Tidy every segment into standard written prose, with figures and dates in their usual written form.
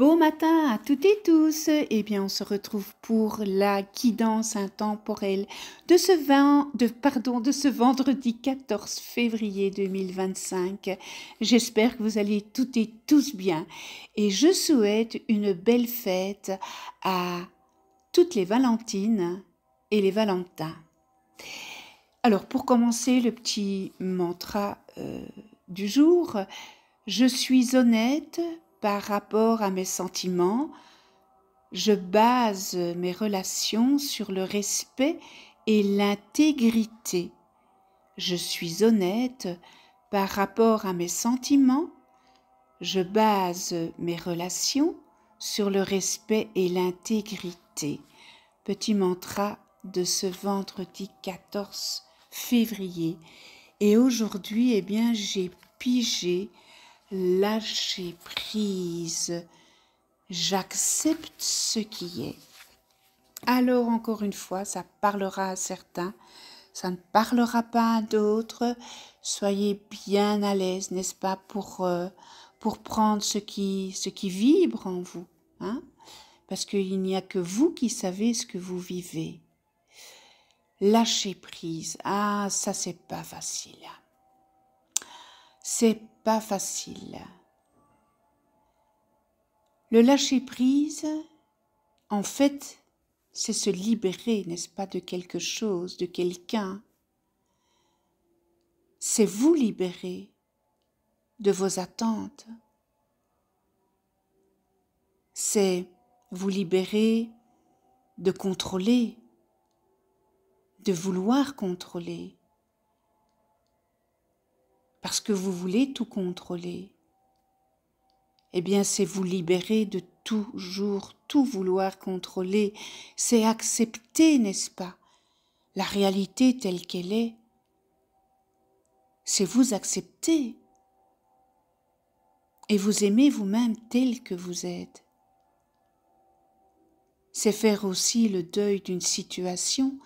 Bon matin à toutes et tous. Eh bien, on se retrouve pour la guidance intemporelle de ce vendredi 14 février 2025. J'espère que vous allez toutes et tous bien. Et je souhaite une belle fête à toutes les Valentines et les Valentins. Alors, pour commencer, le petit mantra du jour, je suis honnête par rapport à mes sentiments, je base mes relations sur le respect et l'intégrité. Je suis honnête par rapport à mes sentiments, je base mes relations sur le respect et l'intégrité. Petit mantra de ce vendredi 14 février. Et aujourd'hui, eh bien, j'ai pigé lâcher prise. J'accepte ce qui est. Alors, encore une fois, ça parlera à certains, ça ne parlera pas à d'autres. Soyez bien à l'aise, n'est-ce pas, pour prendre ce qui vibre en vous, hein? Parce qu'il n'y a que vous qui savez ce que vous vivez. Lâcher prise, ah, ça c'est pas facile. C'est pas facile. Le lâcher-prise, en fait, c'est se libérer, n'est-ce pas, de quelque chose, de quelqu'un. C'est vous libérer de vos attentes. C'est vous libérer de contrôler, de vouloir contrôler. Parce que vous voulez tout contrôler. Eh bien, c'est vous libérer de toujours tout vouloir contrôler. C'est accepter, n'est-ce pas, la réalité telle qu'elle est. C'est vous accepter et vous aimer vous-même tel que vous êtes. C'est faire aussi le deuil d'une situation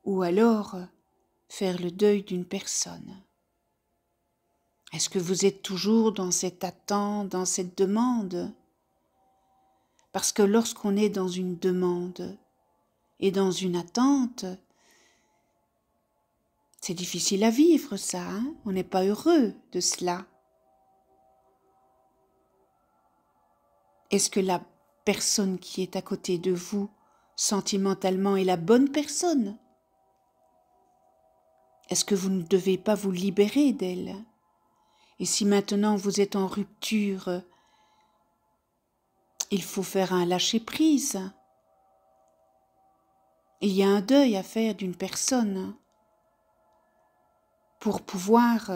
ou alors faire le deuil d'une personne. Est-ce que vous êtes toujours dans cette attente, dans cette demande ? Parce que lorsqu'on est dans une demande et dans une attente, c'est difficile à vivre ça, hein ? On n'est pas heureux de cela. Est-ce que la personne qui est à côté de vous, sentimentalement, est la bonne personne ? Est-ce que vous ne devez pas vous libérer d'elle ? Et si maintenant vous êtes en rupture, il faut faire un lâcher-prise. Il y a un deuil à faire d'une personne pour pouvoir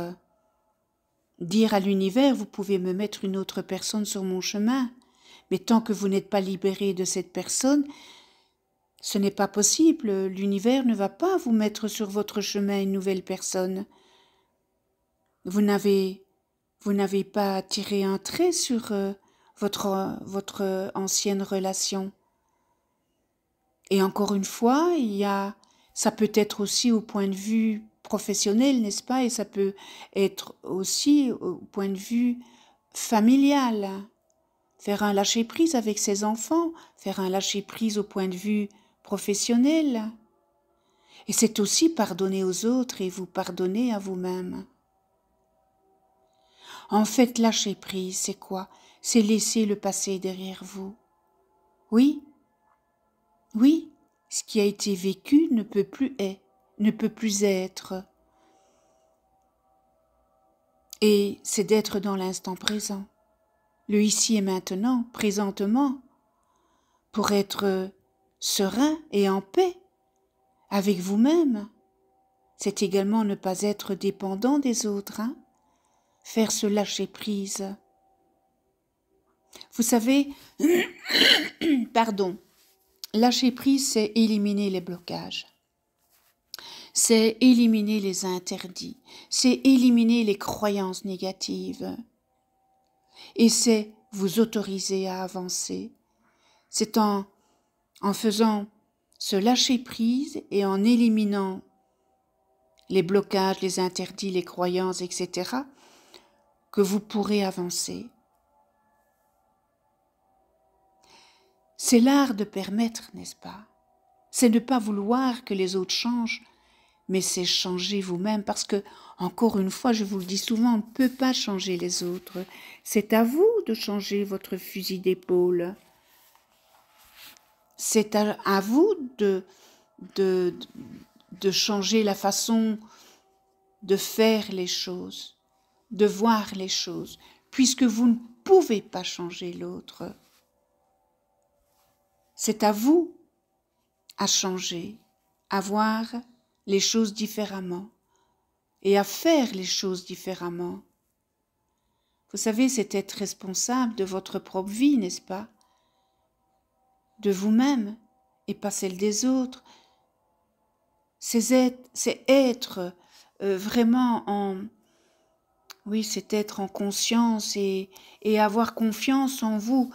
dire à l'univers, vous pouvez me mettre une autre personne sur mon chemin, mais tant que vous n'êtes pas libéré de cette personne, ce n'est pas possible. L'univers ne va pas vous mettre sur votre chemin une nouvelle personne. Vous n'avez pas tiré un trait sur votre ancienne relation. Et encore une fois, ça peut être aussi au point de vue professionnel, n'est-ce pas? Et ça peut être aussi au point de vue familial. Faire un lâcher-prise avec ses enfants, faire un lâcher-prise au point de vue professionnel. Et c'est aussi pardonner aux autres et vous pardonner à vous-même. En fait, lâcher prise, c'est quoi? C'est laisser le passé derrière vous. Oui, ce qui a été vécu ne peut plus être. Et c'est d'être dans l'instant présent, le ici et maintenant, présentement, pour être serein et en paix avec vous-même. C'est également ne pas être dépendant des autres, hein? Faire ce lâcher-prise. Vous savez, pardon, lâcher-prise, c'est éliminer les blocages. C'est éliminer les interdits. C'est éliminer les croyances négatives. Et c'est vous autoriser à avancer. C'est en faisant ce lâcher-prise et en éliminant les blocages, les interdits, les croyances, etc., que vous pourrez avancer. C'est l'art de permettre, n'est-ce pas? C'est ne pas vouloir que les autres changent, mais c'est changer vous-même, parce que, encore une fois, je vous le dis souvent, on ne peut pas changer les autres. C'est à vous de changer votre fusil d'épaule. C'est à vous de changer la façon de faire les choses, de voir les choses, puisque vous ne pouvez pas changer l'autre. C'est à vous à changer, à voir les choses différemment et à faire les choses différemment. Vous savez, c'est être responsable de votre propre vie, n'est-ce pas? De vous-même et pas celle des autres. C'est être vraiment en... Oui, c'est être en conscience et avoir confiance en vous.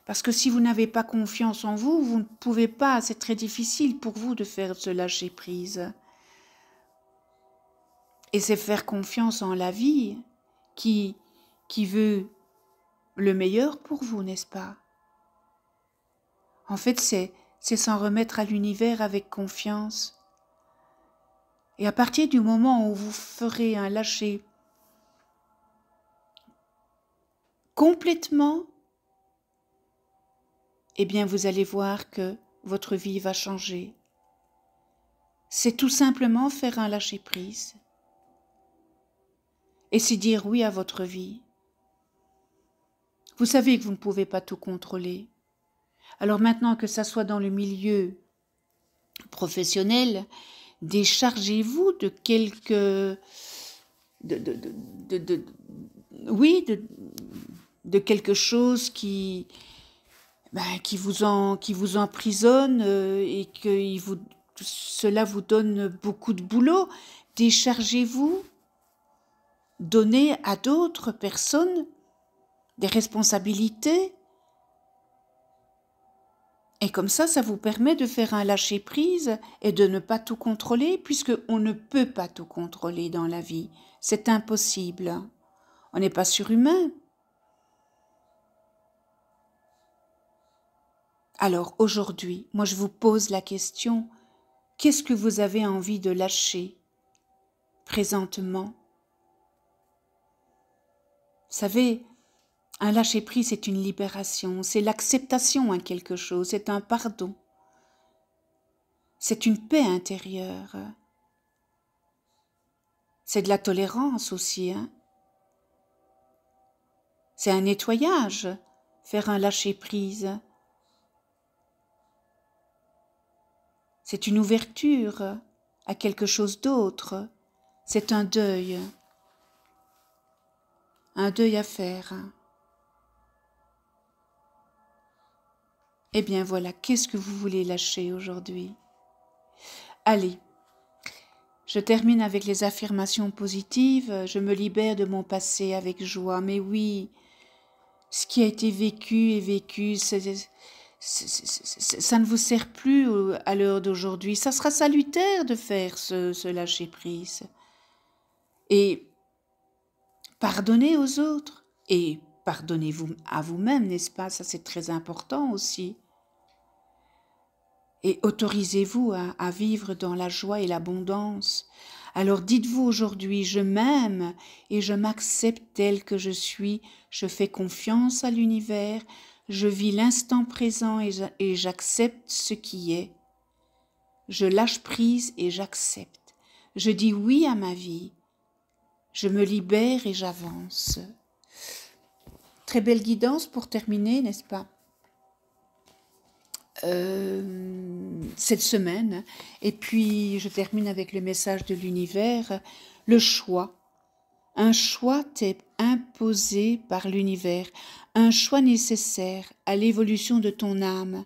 Parce que si vous n'avez pas confiance en vous, vous ne pouvez pas, c'est très difficile pour vous de faire ce lâcher prise. Et c'est faire confiance en la vie qui veut le meilleur pour vous, n'est-ce pas? En fait, c'est s'en remettre à l'univers avec confiance. Et à partir du moment où vous ferez un lâcher complètement, eh bien vous allez voir que votre vie va changer. C'est tout simplement faire un lâcher-prise. Et c'est dire oui à votre vie. Vous savez que vous ne pouvez pas tout contrôler. Alors maintenant, que ça soit dans le milieu professionnel, déchargez-vous de quelques... de quelque chose qui vous emprisonne et que cela vous donne beaucoup de boulot. Déchargez-vous, donnez à d'autres personnes des responsabilités. Et comme ça vous permet de faire un lâcher-prise et de ne pas tout contrôler, puisqu'on ne peut pas tout contrôler dans la vie. C'est impossible. On n'est pas surhumain. Alors aujourd'hui, moi je vous pose la question, qu'est-ce que vous avez envie de lâcher présentement? Vous savez, un lâcher-prise, c'est une libération, c'est l'acceptation à quelque chose, c'est un pardon. C'est une paix intérieure. C'est de la tolérance aussi. C'est un nettoyage, faire un lâcher-prise. C'est une ouverture à quelque chose d'autre. C'est un deuil à faire. Eh bien voilà, qu'est-ce que vous voulez lâcher aujourd'hui? Allez, je termine avec les affirmations positives. Je me libère de mon passé avec joie. Mais oui, ce qui a été vécu est vécu. Ça ne vous sert plus à l'heure d'aujourd'hui. Ça sera salutaire de faire ce lâcher-prise. Et pardonnez aux autres. Et pardonnez-vous à vous-même, n'est-ce pas? Ça, c'est très important aussi. Et autorisez-vous à vivre dans la joie et l'abondance. Alors dites-vous aujourd'hui, je m'aime et je m'accepte tel que je suis, je fais confiance à l'univers, je vis l'instant présent et j'accepte ce qui est. Je lâche prise et j'accepte. Je dis oui à ma vie. Je me libère et j'avance. Très belle guidance pour terminer, n'est-ce pas? Cette semaine. Et puis, je termine avec le message de l'univers. Le choix. Un choix t'est imposé par l'univers. Un choix nécessaire à l'évolution de ton âme.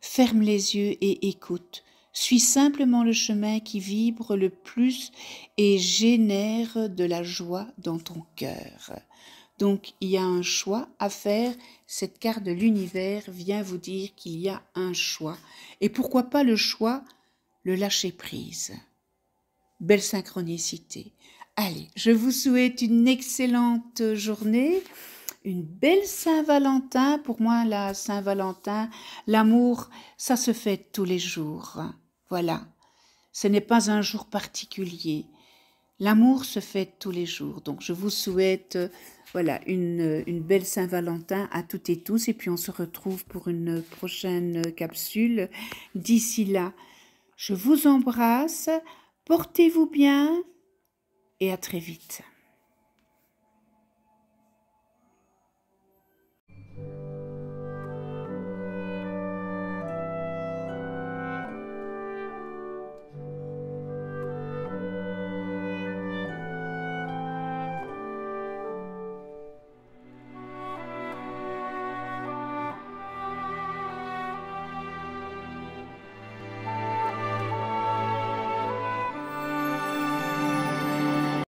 Ferme les yeux et écoute. Suis simplement le chemin qui vibre le plus et génère de la joie dans ton cœur. Donc, il y a un choix à faire. Cette carte de l'univers vient vous dire qu'il y a un choix. Et pourquoi pas le choix, le lâcher-prise. Belle synchronicité. Allez, je vous souhaite une excellente journée, une belle Saint-Valentin. Pour moi, la Saint-Valentin, l'amour, ça se fait tous les jours. Voilà. Ce n'est pas un jour particulier. L'amour se fait tous les jours. Donc, je vous souhaite voilà, une belle Saint-Valentin à toutes et tous. Et puis, on se retrouve pour une prochaine capsule. D'ici là, je vous embrasse. Portez-vous bien et à très vite.